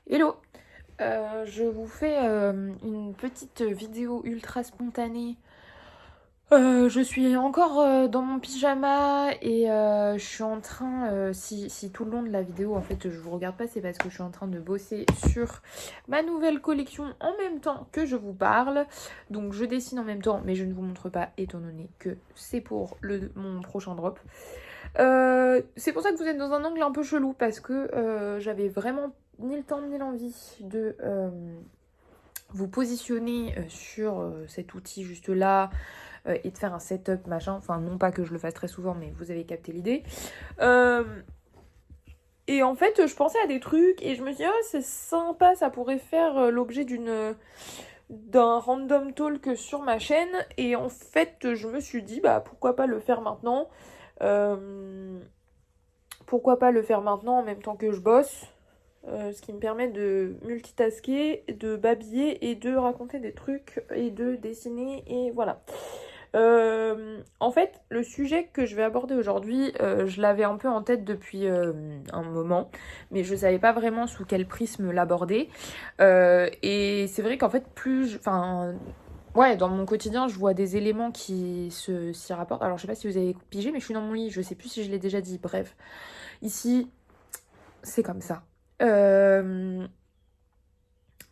Hello, je vous fais une petite vidéo ultra spontanée. Je suis encore dans mon pyjama et je suis en train, si tout le long de la vidéo en fait je vous regarde pas, c'est parce que je suis en train de bosser sur ma nouvelle collection en même temps que je vous parle. Donc je dessine en même temps, mais je ne vous montre pas étant donné que c'est pour mon prochain drop. C'est pour ça que vous êtes dans un angle un peu chelou parce que j'avais vraiment ni le temps ni l'envie de vous positionner sur cet outil juste là et de faire un setup machin. Enfin, non pas que je le fasse très souvent, mais vous avez capté l'idée. Euh, et en fait, je pensais à des trucs et je me suis dit, oh, c'est sympa, ça pourrait faire l'objet d'un random talk sur ma chaîne. Et en fait, je me suis dit, bah pourquoi pas le faire maintenant. Euh, Pourquoi pas le faire maintenant en même temps que je bosse, ce qui me permet de multitasker, de babiller et de raconter des trucs et de dessiner et voilà. En fait, le sujet que je vais aborder aujourd'hui, je l'avais un peu en tête depuis un moment, mais je savais pas vraiment sous quel prisme l'aborder. Et c'est vrai qu'en fait, enfin, ouais, dans mon quotidien, je vois des éléments qui s'y rapportent. Alors, je sais pas si vous avez pigé, mais je suis dans mon lit. Je sais plus si je l'ai déjà dit. Bref, ici, c'est comme ça. Euh,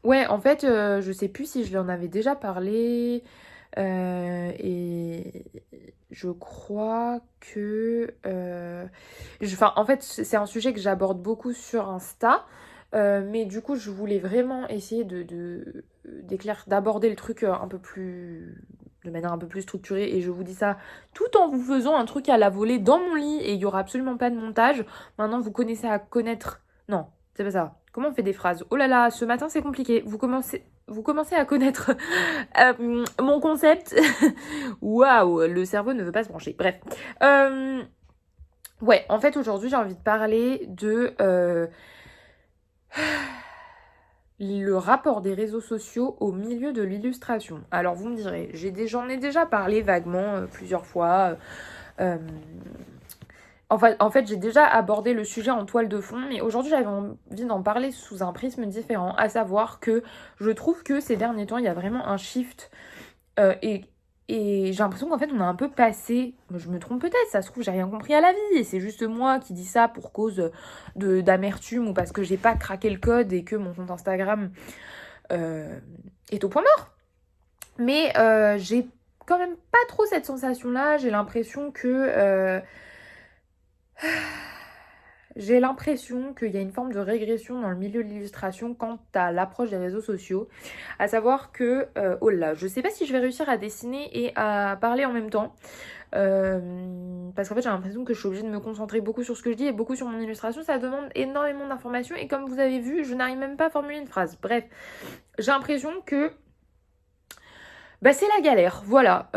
Ouais, en fait, je sais plus si je lui en avais déjà parlé. Et je crois que... Enfin, en fait, c'est un sujet que j'aborde beaucoup sur Insta. Mais du coup, je voulais vraiment essayer d'aborder le truc un peu plus... de manière un peu plus structurée. Et je vous dis ça tout en vous faisant un truc à la volée dans mon lit. Et il y aura absolument pas de montage. Maintenant, vous connaissez à connaître... Non, c'est pas ça. Comment on fait des phrases? Oh là là, ce matin c'est compliqué. Vous commencez à connaître mon concept. Waouh, le cerveau ne veut pas se brancher. Bref. Euh, ouais, en fait aujourd'hui j'ai envie de parler de le rapport des réseaux sociaux au milieu de l'illustration. Alors vous me direz, j'en ai déjà parlé vaguement plusieurs fois. Euh, en fait, j'ai déjà abordé le sujet en toile de fond, mais aujourd'hui j'avais envie d'en parler sous un prisme différent, à savoir que je trouve que ces derniers temps, il y a vraiment un shift euh, et, et j'ai l'impression qu'en fait on a un peu passé, je me trompe peut-être, ça se trouve j'ai rien compris à la vie et c'est juste moi qui dis ça pour cause d'amertume ou parce que j'ai pas craqué le code et que mon compte Instagram euh, est au point mort. Mais j'ai quand même pas trop cette sensation-là, j'ai l'impression qu'il y a une forme de régression dans le milieu de l'illustration quant à l'approche des réseaux sociaux. À savoir que, oh là, je sais pas si je vais réussir à dessiner et à parler en même temps. Parce qu'en fait, j'ai l'impression que je suis obligée de me concentrer beaucoup sur ce que je dis et beaucoup sur mon illustration. Ça demande énormément d'informations et comme vous avez vu, je n'arrive même pas à formuler une phrase. Bref, j'ai l'impression que bah c'est la galère, voilà.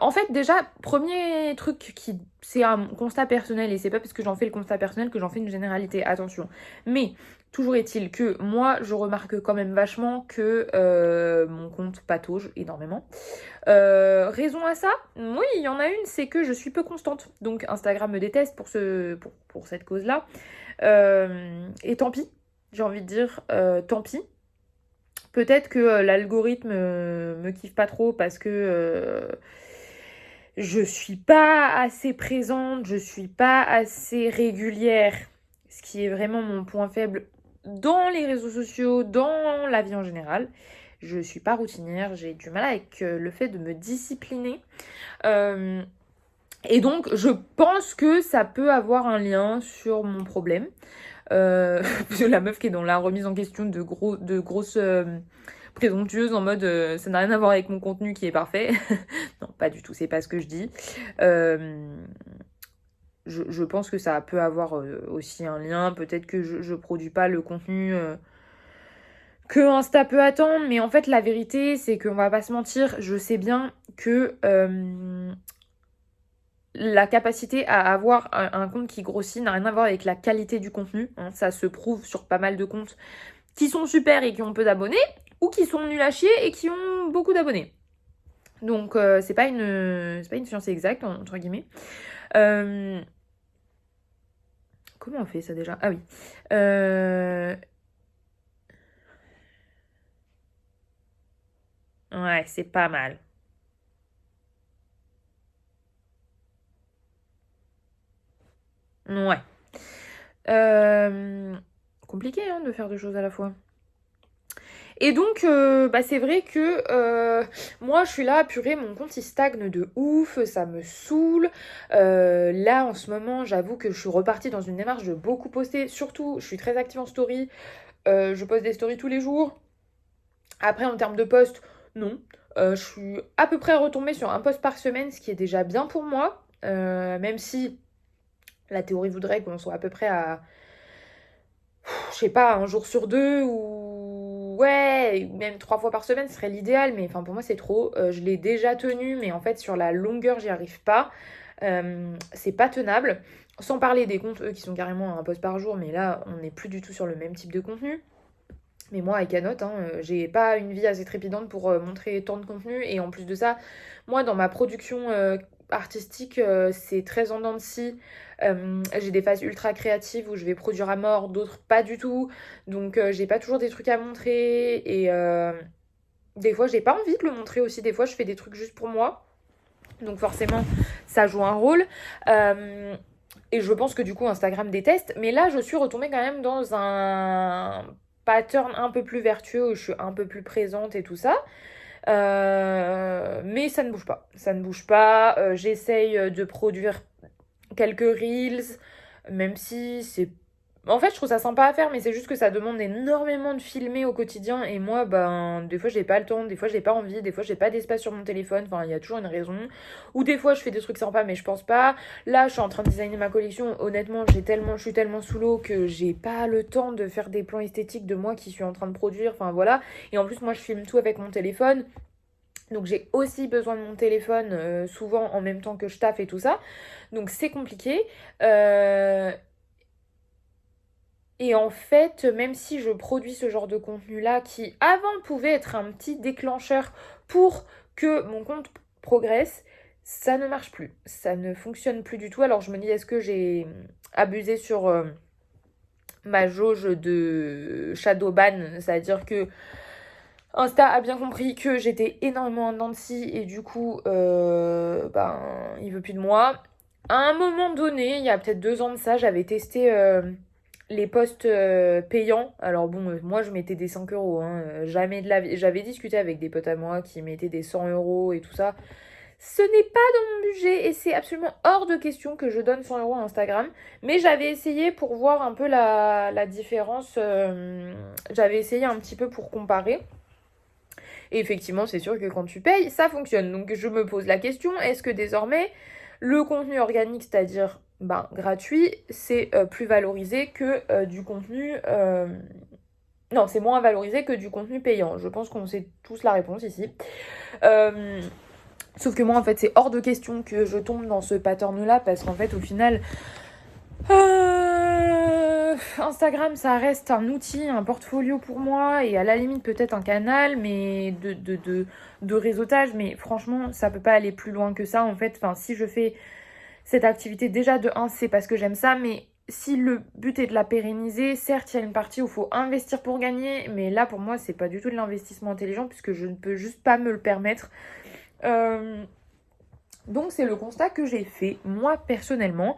En fait déjà, premier truc qui c'est un constat personnel et c'est pas parce que j'en fais le constat personnel que j'en fais une généralité, attention. Mais toujours est-il que moi je remarque quand même vachement que mon compte patauge énormément. Raison à ça, oui il y en a une, c'est que je suis peu constante. Donc Instagram me déteste pour cette cause-là. Et tant pis, j'ai envie de dire tant pis. Peut-être que l'algorithme me kiffe pas trop parce que je suis pas assez présente, je suis pas assez régulière, ce qui est vraiment mon point faible dans les réseaux sociaux, dans la vie en général. Je suis pas routinière, j'ai du mal avec le fait de me discipliner. Euh, et donc, je pense que ça peut avoir un lien sur mon problème. La meuf qui est dans la remise en question de grosses présomptueuses en mode ça n'a rien à voir avec mon contenu qui est parfait. Non, pas du tout, c'est pas ce que je dis. Euh, je pense que ça peut avoir aussi un lien. Peut-être que je produis pas le contenu que Insta peut attendre, mais en fait, la vérité, c'est qu'on va pas se mentir. Je sais bien que la capacité à avoir un compte qui grossit n'a rien à voir avec la qualité du contenu, hein. Ça se prouve sur pas mal de comptes qui sont super et qui ont peu d'abonnés, ou qui sont nuls à chier et qui ont beaucoup d'abonnés. Donc c'est pas une science exacte, entre guillemets. Euh, Comment on fait ça déjà? Ah oui. Euh, Ouais, c'est pas mal. Ouais. Euh, Compliqué hein, de faire deux choses à la fois. Et donc, bah, c'est vrai que moi, je suis là, purée, mon compte il stagne de ouf, ça me saoule. Là, en ce moment, j'avoue que je suis repartie dans une démarche de beaucoup poster. Surtout, je suis très active en story. Je poste des stories tous les jours. Après, en termes de posts, non. Je suis à peu près retombée sur un post par semaine, ce qui est déjà bien pour moi. Même si la théorie voudrait qu'on soit à peu près à je sais pas, un jour sur deux ou ouais, même trois fois par semaine ce serait l'idéal, mais enfin pour moi c'est trop. Je l'ai déjà tenu, mais en fait sur la longueur j'y arrive pas. C'est pas tenable. Sans parler des comptes, eux, qui sont carrément à un post par jour, mais là on n'est plus du tout sur le même type de contenu. Mais moi, avec Canote, hein, j'ai pas une vie assez trépidante pour montrer tant de contenu. Et en plus de ça, moi, dans ma production artistique, c'est très en dents de scie. J'ai des phases ultra créatives où je vais produire à mort, d'autres pas du tout. Donc, j'ai pas toujours des trucs à montrer. Et des fois, j'ai pas envie de le montrer aussi. Des fois, je fais des trucs juste pour moi. Donc, forcément, ça joue un rôle. Euh, et je pense que du coup Instagram déteste. Mais là, je suis retombée quand même dans un pattern un peu plus vertueux où je suis un peu plus présente et tout ça. Mais ça ne bouge pas. Ça ne bouge pas. J'essaye de produire quelques reels, même si c'est... En fait, je trouve ça sympa à faire, mais c'est juste que ça demande énormément de filmer au quotidien. Et moi, ben, des fois, j'ai pas le temps, des fois, j'ai pas envie, des fois, j'ai pas d'espace sur mon téléphone. Enfin, il y a toujours une raison. Ou des fois, je fais des trucs sympas, mais je pense pas. Là, je suis en train de designer ma collection. Honnêtement, je suis tellement sous l'eau que j'ai pas le temps de faire des plans esthétiques de moi qui suis en train de produire. Enfin, voilà. Et en plus, moi, je filme tout avec mon téléphone. Donc j'ai aussi besoin de mon téléphone souvent en même temps que je taffe et tout ça. Donc c'est compliqué. Euh, et en fait, même si je produis ce genre de contenu-là, qui avant pouvait être un petit déclencheur pour que mon compte progresse, ça ne marche plus. Ça ne fonctionne plus du tout. Alors je me dis, est-ce que j'ai abusé sur ma jauge de shadow ban? C'est-à-dire que Insta a bien compris que j'étais énormément en dents de scie et du coup, ben, il veut plus de moi. À un moment donné, il y a peut-être 2 ans de ça, j'avais testé les posts payants. Alors bon, moi je mettais des 5 euros, hein, jamais de la vie. J'avais discuté avec des potes à moi qui mettaient des 100 euros et tout ça. Ce n'est pas dans mon budget et c'est absolument hors de question que je donne 100 euros à Instagram. Mais j'avais essayé pour voir un peu la différence. J'avais essayé un petit peu pour comparer. Et effectivement, c'est sûr que quand tu payes, ça fonctionne. Donc je me pose la question, est-ce que désormais le contenu organique, c'est-à-dire ben, gratuit, c'est plus valorisé que du contenu... Non, c'est moins valorisé que du contenu payant. Je pense qu'on sait tous la réponse ici. Euh, Sauf que moi, en fait, c'est hors de question que je tombe dans ce pattern-là, parce qu'en fait, au final, Instagram, ça reste un outil, un portfolio pour moi, et à la limite peut-être un canal mais de réseautage, mais franchement, ça peut pas aller plus loin que ça, en fait. Enfin, si je fais cette activité, déjà de un, c'est parce que j'aime ça, mais si le but est de la pérenniser, certes, il y a une partie où il faut investir pour gagner, mais là, pour moi, c'est pas du tout de l'investissement intelligent, puisque je ne peux juste pas me le permettre. Euh, donc, c'est le constat que j'ai fait, moi, personnellement.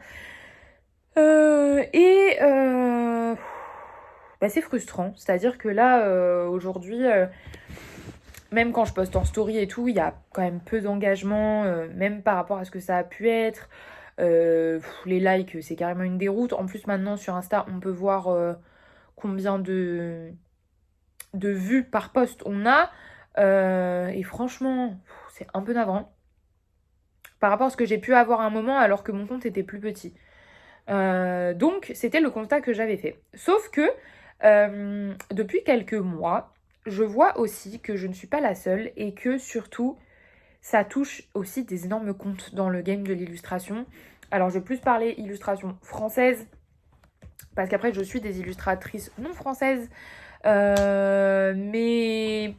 Et bah, c'est frustrant. C'est-à-dire que là, aujourd'hui, même quand je poste en story et tout, il y a quand même peu d'engagement, même par rapport à ce que ça a pu être. Les likes, c'est carrément une déroute. En plus, maintenant, sur Insta, on peut voir combien de vues par post on a. Et franchement, c'est un peu navrant. Par rapport à ce que j'ai pu avoir à un moment alors que mon compte était plus petit. Donc, c'était le constat que j'avais fait. Sauf que, depuis quelques mois, je vois aussi que je ne suis pas la seule et que surtout, ça touche aussi des énormes comptes dans le game de l'illustration. Alors, je vais plus parler illustration française, parce qu'après, je suis des illustratrices non françaises, mais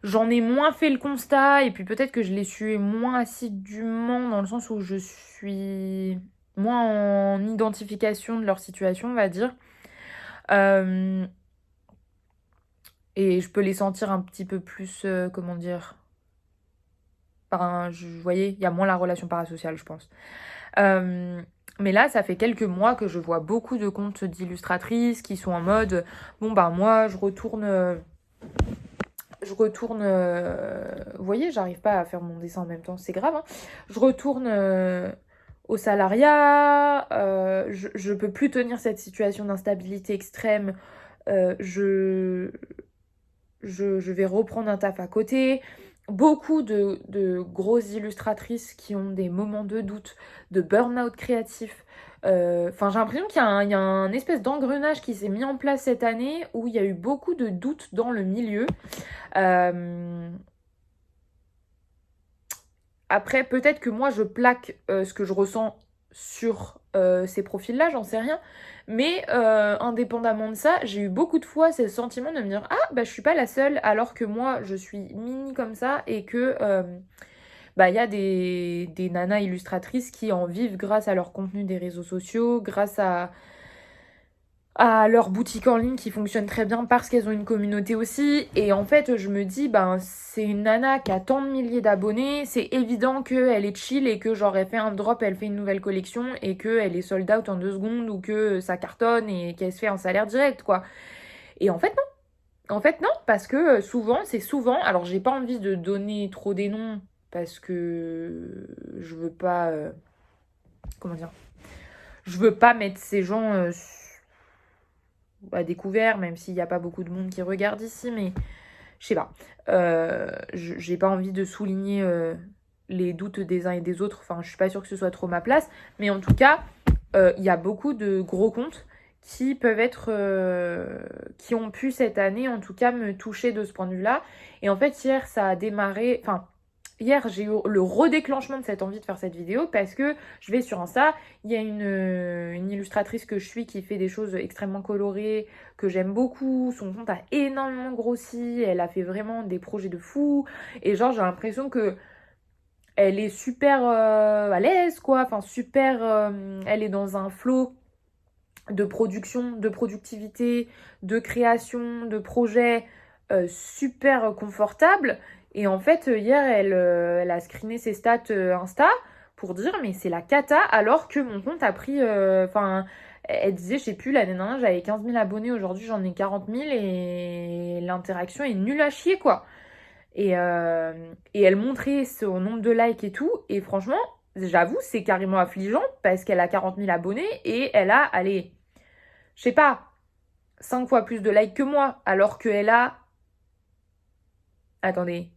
j'en ai moins fait le constat, et puis peut-être que je les suis moins assidûment, dans le sens où je suis moins en identification de leur situation, on va dire. Euh, et je peux les sentir un petit peu plus, comment dire, Enfin, vous voyez, il y a moins la relation parasociale, je pense. Mais là, ça fait quelques mois que je vois beaucoup de comptes d'illustratrices qui sont en mode, bon bah moi, vous voyez, j'arrive pas à faire mon dessin en même temps, c'est grave, hein. Je retourne au salariat, je peux plus tenir cette situation d'instabilité extrême, je vais reprendre un taf à côté. Beaucoup de grosses illustratrices qui ont des moments de doute, de burn-out créatif. Enfin, j'ai l'impression qu'il y a un espèce d'engrenage qui s'est mis en place cette année où il y a eu beaucoup de doutes dans le milieu. Euh, Après, peut-être que moi, je plaque ce que je ressens sur ces profils-là, j'en sais rien. Mais indépendamment de ça, j'ai eu beaucoup de fois ce sentiment de me dire ah, bah, je suis pas la seule, alors que moi, je suis mini comme ça et que bah, il y a des nanas illustratrices qui en vivent grâce à leur contenu des réseaux sociaux, grâce à leur boutique en ligne qui fonctionne très bien parce qu'elles ont une communauté aussi. Et en fait, je me dis, ben, c'est une nana qui a tant de milliers d'abonnés, c'est évident qu'elle est chill et que genre elle fait un drop, elle fait une nouvelle collection et qu'elle est sold out en 2 secondes ou que ça cartonne et qu'elle se fait un salaire direct, quoi. Et en fait, non. En fait, non, parce que souvent, c'est souvent. Alors, j'ai pas envie de donner trop des noms parce que je veux pas. Comment dire? Je veux pas mettre ces gens à découvert, même s'il n'y a pas beaucoup de monde qui regarde ici, mais je sais pas. J'ai pas envie de souligner les doutes des uns et des autres. Enfin, je suis pas sûre que ce soit trop ma place, mais en tout cas, il y a beaucoup de gros comptes qui peuvent être, qui ont pu cette année, en tout cas, me toucher de ce point de vue-là. Et en fait, hier, ça a démarré. Enfin, hier, j'ai eu le redéclenchement de cette envie de faire cette vidéo parce que je vais sur Insta, il y a une illustratrice que je suis qui fait des choses extrêmement colorées, que j'aime beaucoup. Son compte a énormément grossi, elle a fait vraiment des projets de fou. Et genre, j'ai l'impression que elle est super à l'aise, quoi. Enfin, super. Elle est dans un flow de production, de productivité, de création, de projet super confortable. Et en fait, hier, elle a screené ses stats Insta pour dire mais c'est la cata alors que mon compte a pris... Enfin, elle disait, je sais plus, l'année dernière, j'avais 15 000 abonnés, aujourd'hui j'en ai 40 000 et l'interaction est nulle à chier, quoi. Et elle montrait son nombre de likes et tout. Et franchement, j'avoue, c'est carrément affligeant parce qu'elle a 40 000 abonnés et elle a, allez, je sais pas, 5 fois plus de likes que moi, alors qu'elle a, attendez,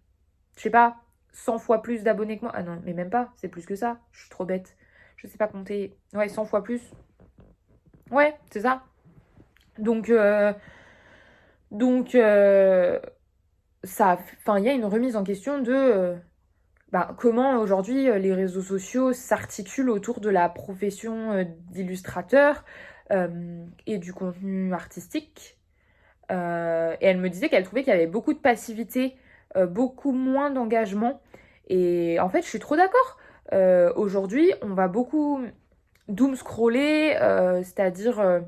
je sais pas, 100 fois plus d'abonnés que moi. Ah non, mais même pas, c'est plus que ça. Je suis trop bête. Je sais pas compter. Ouais, 100 fois plus. Ouais, c'est ça. Donc, euh, donc, ça, enfin, il y a une remise en question de bah, comment aujourd'hui les réseaux sociaux s'articulent autour de la profession d'illustrateur et du contenu artistique. Et elle me disait qu'elle trouvait qu'il y avait beaucoup de passivité, beaucoup moins d'engagement. Et en fait, je suis trop d'accord. Aujourd'hui, on va beaucoup doom scroller, c'est-à-dire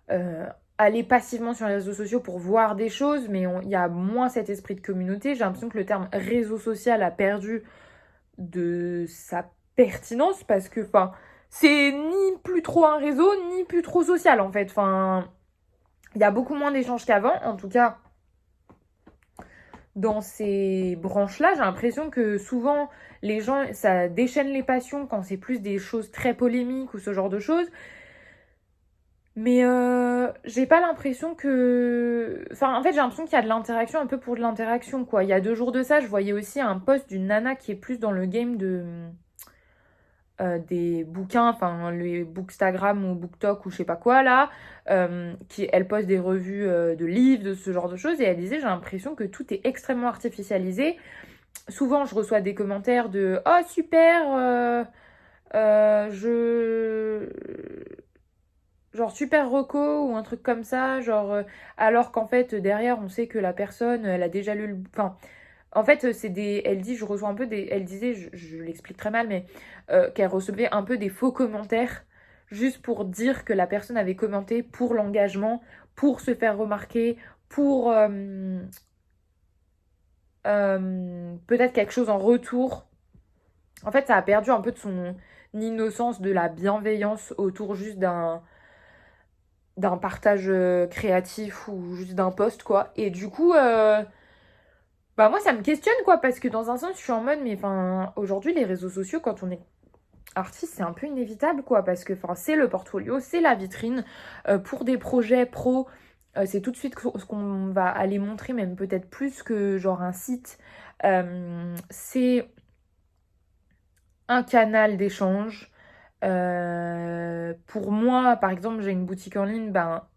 euh, aller passivement sur les réseaux sociaux pour voir des choses, mais il y a moins cet esprit de communauté. J'ai l'impression que le terme réseau social a perdu de sa pertinence parce que, enfin, c'est ni plus trop un réseau, ni plus trop social en fait. Enfin, il y a beaucoup moins d'échanges qu'avant, en tout cas dans ces branches-là. J'ai l'impression que souvent les gens, ça déchaîne les passions quand c'est plus des choses très polémiques ou ce genre de choses. Mais j'ai pas l'impression que... Enfin, en fait, j'ai l'impression qu'il y a de l'interaction un peu pour de l'interaction, quoi. Il y a 2 jours de ça, je voyais aussi un post d'une nana qui est plus dans le game des bouquins, enfin les Bookstagram ou BookTok ou je sais pas quoi là, elle poste des revues de livres, de ce genre de choses, et elle disait j'ai l'impression que tout est extrêmement artificialisé. Souvent je reçois des commentaires de oh super, je genre super reco ou un truc comme ça, genre alors qu'en fait derrière on sait que la personne elle a déjà lu le... Enfin, en fait, c'est des. Elle dit, je reçois un peu des. Elle disait, je l'explique très mal, mais qu'elle recevait un peu des faux commentaires, juste pour dire que la personne avait commenté pour l'engagement, pour se faire remarquer, pour. peut-être quelque chose en retour. En fait, ça a perdu un peu de son innocence, de la bienveillance autour juste d'un partage créatif ou juste d'un post, quoi. Et du coup, bah moi, ça me questionne, quoi, parce que dans un sens, je suis en mode, mais enfin, aujourd'hui, les réseaux sociaux, quand on est artiste, c'est un peu inévitable, quoi, parce que enfin, c'est le portfolio, c'est la vitrine. Pour des projets pro, c'est tout de suite ce qu'on va aller montrer, même peut-être plus que genre un site. C'est un canal d'échange. Pour moi, par exemple, j'ai une boutique en ligne, ben,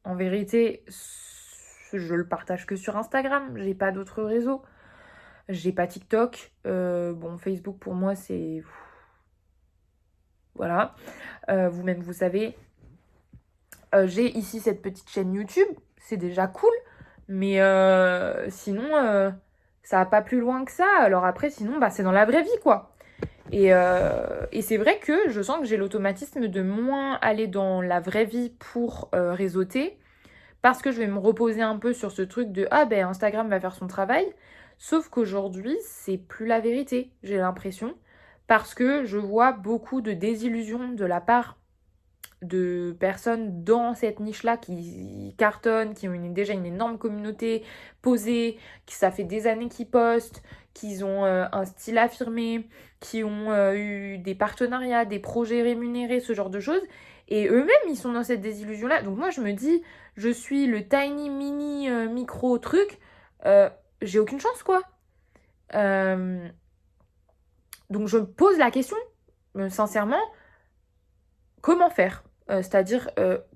en vérité, je le partage que sur Instagram, j'ai pas d'autres réseaux. J'ai pas TikTok. Bon, Facebook pour moi, c'est. Voilà. Vous-même, vous savez. J'ai ici cette petite chaîne YouTube, c'est déjà cool. Mais sinon, ça va pas plus loin que ça. Alors après, sinon, bah, c'est dans la vraie vie, quoi. Et c'est vrai que je sens que j'ai l'automatisme de moins aller dans la vraie vie pour réseauter, parce que je vais me reposer un peu sur ce truc de ah ben Instagram va faire son travail. Sauf qu'aujourd'hui, c'est plus la vérité, j'ai l'impression, parce que je vois beaucoup de désillusions de la part de personnes dans cette niche-là qui cartonnent, qui ont déjà une énorme communauté posée, qui ça fait des années qu'ils postent, qu'ils ont un style affirmé, qui ont eu des partenariats, des projets rémunérés, ce genre de choses. Et eux-mêmes, ils sont dans cette désillusion-là. Donc moi, je me dis, je suis le tiny mini micro truc, j'ai aucune chance, quoi. Euh, donc je me pose la question, sincèrement, comment faire? C'est-à-dire,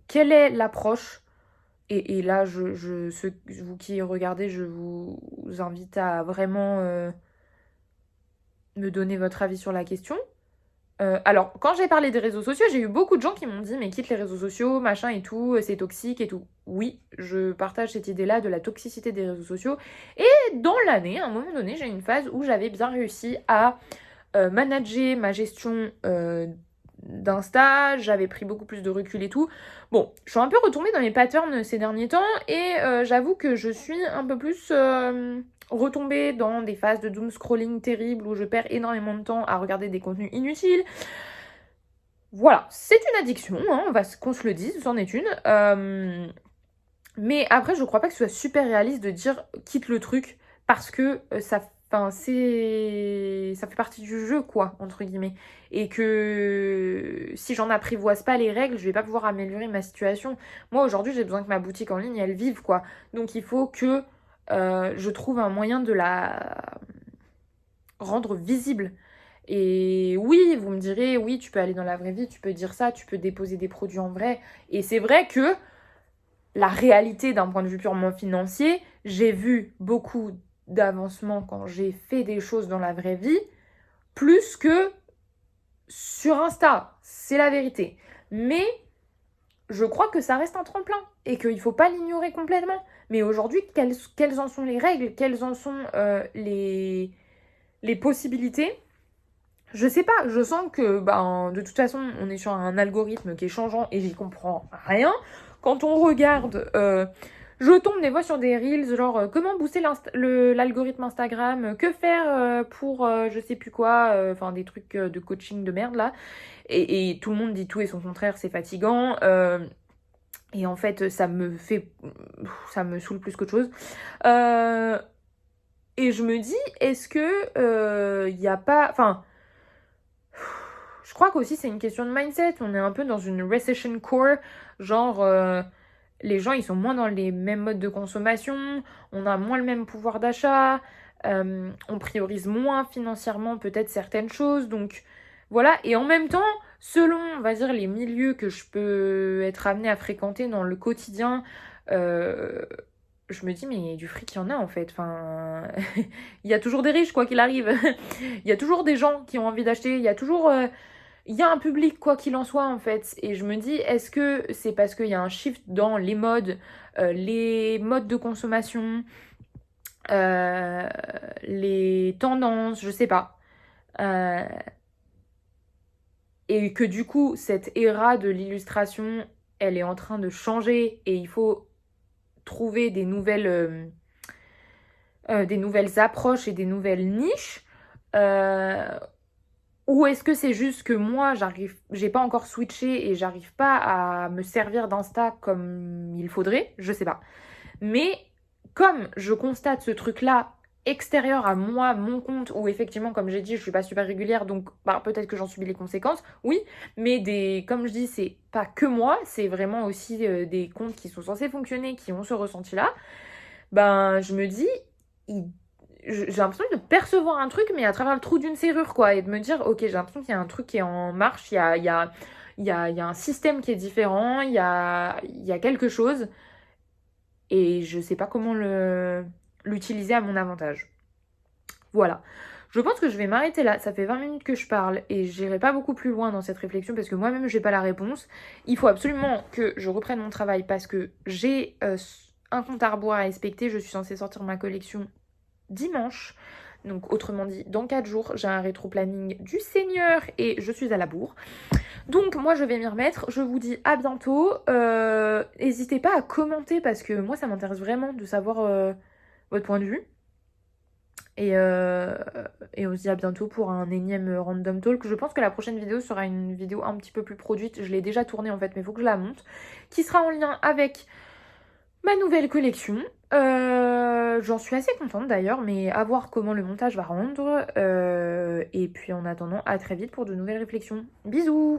quelle est l'approche? Et là, vous qui regardez, je vous invite à vraiment me donner votre avis sur la question. Alors, quand j'ai parlé des réseaux sociaux, j'ai eu beaucoup de gens qui m'ont dit mais quitte les réseaux sociaux, machin et tout, c'est toxique et tout. Oui, je partage cette idée-là de la toxicité des réseaux sociaux. Et dans l'année, à un moment donné, j'ai eu une phase où j'avais bien réussi à manager ma gestion d'Insta, j'avais pris beaucoup plus de recul et tout. Bon, je suis un peu retombée dans mes patterns ces derniers temps et j'avoue que je suis un peu plus retombée dans des phases de doom scrolling terribles où je perds énormément de temps à regarder des contenus inutiles. Voilà, c'est une addiction, hein, qu'on se le dise, c'en est une. Mais après, je crois pas que ce soit super réaliste de dire quitte le truc parce que enfin, ça fait partie du jeu, quoi, entre guillemets. Et que si j'en apprivoise pas les règles, je vais pas pouvoir améliorer ma situation. Moi, aujourd'hui, j'ai besoin que ma boutique en ligne, elle vive, quoi. Donc, il faut que je trouve un moyen de la rendre visible. Et oui, vous me direz, oui, tu peux aller dans la vraie vie, tu peux dire ça, tu peux déposer des produits en vrai. Et c'est vrai que la réalité d'un point de vue purement financier, j'ai vu beaucoup d'avancement quand j'ai fait des choses dans la vraie vie, plus que sur Insta. C'est la vérité. Mais je crois que ça reste un tremplin et qu'il ne faut pas l'ignorer complètement. Mais aujourd'hui, quelles en sont les règles? Quelles en sont les possibilités? Je sais pas, je sens que ben, de toute façon, on est sur un algorithme qui est changeant et j'y comprends rien. Quand on regarde, je tombe des fois sur des reels, genre comment booster l'algorithme Instagram, que faire pour je sais plus quoi, enfin des trucs de coaching de merde là. Et tout le monde dit tout et son contraire, c'est fatigant. Et en fait, ça me saoule plus qu'autre chose. Et je me dis, est-ce que il y a pas, enfin. Je crois qu'aussi c'est une question de mindset. On est un peu dans une recession core, genre les gens ils sont moins dans les mêmes modes de consommation, on a moins le même pouvoir d'achat, on priorise moins financièrement peut-être certaines choses, donc voilà. Et en même temps, selon on va dire les milieux que je peux être amenée à fréquenter dans le quotidien, je me dis mais du fric il y en a en fait. Enfin, il y a toujours des riches quoi qu'il arrive. Il y a toujours des gens qui ont envie d'acheter. Il y a un public, quoi qu'il en soit, en fait. Et je me dis, est-ce que c'est parce qu'il y a un shift dans les modes de consommation, euh, les tendances, je sais pas. Euh, et que du coup, cette ère de l'illustration, elle est en train de changer et il faut trouver des nouvelles des nouvelles approches et des nouvelles niches, euh, ou est-ce que c'est juste que moi, j'ai pas encore switché et j'arrive pas à me servir d'Insta comme il faudrait, je sais pas. Mais comme je constate ce truc-là extérieur à moi, mon compte, où effectivement, comme j'ai dit, je suis pas super régulière, donc bah, peut-être que j'en subis les conséquences, oui, mais comme je dis, c'est pas que moi, c'est vraiment aussi des comptes qui sont censés fonctionner, qui ont ce ressenti-là. Ben, je me dis, il- j'ai l'impression de percevoir un truc, mais à travers le trou d'une serrure, quoi, et de me dire, ok, j'ai l'impression qu'il y a un truc qui est en marche, il y a un système qui est différent, il y a quelque chose et je sais pas comment l'utiliser à mon avantage. Voilà. Je pense que je vais m'arrêter là. Ça fait 20 minutes que je parle et j'irai pas beaucoup plus loin dans cette réflexion parce que moi-même j'ai pas la réponse. Il faut absolument que je reprenne mon travail parce que j'ai un compte à rebours à respecter. Je suis censée sortir ma collection dimanche. Donc autrement dit, dans 4 jours, j'ai un rétro-planning du Seigneur et je suis à la bourre. Donc moi je vais m'y remettre, je vous dis à bientôt. N'hésitez pas à commenter parce que moi ça m'intéresse vraiment de savoir votre point de vue. Et, euh, et on se dit à bientôt pour un énième random talk. Je pense que la prochaine vidéo sera une vidéo un petit peu plus produite. Je l'ai déjà tournée en fait, mais il faut que je la monte. Qui sera en lien avec ma nouvelle collection. J'en suis assez contente d'ailleurs, mais à voir comment le montage va rendre. Et puis en attendant, à très vite pour de nouvelles réflexions. Bisous!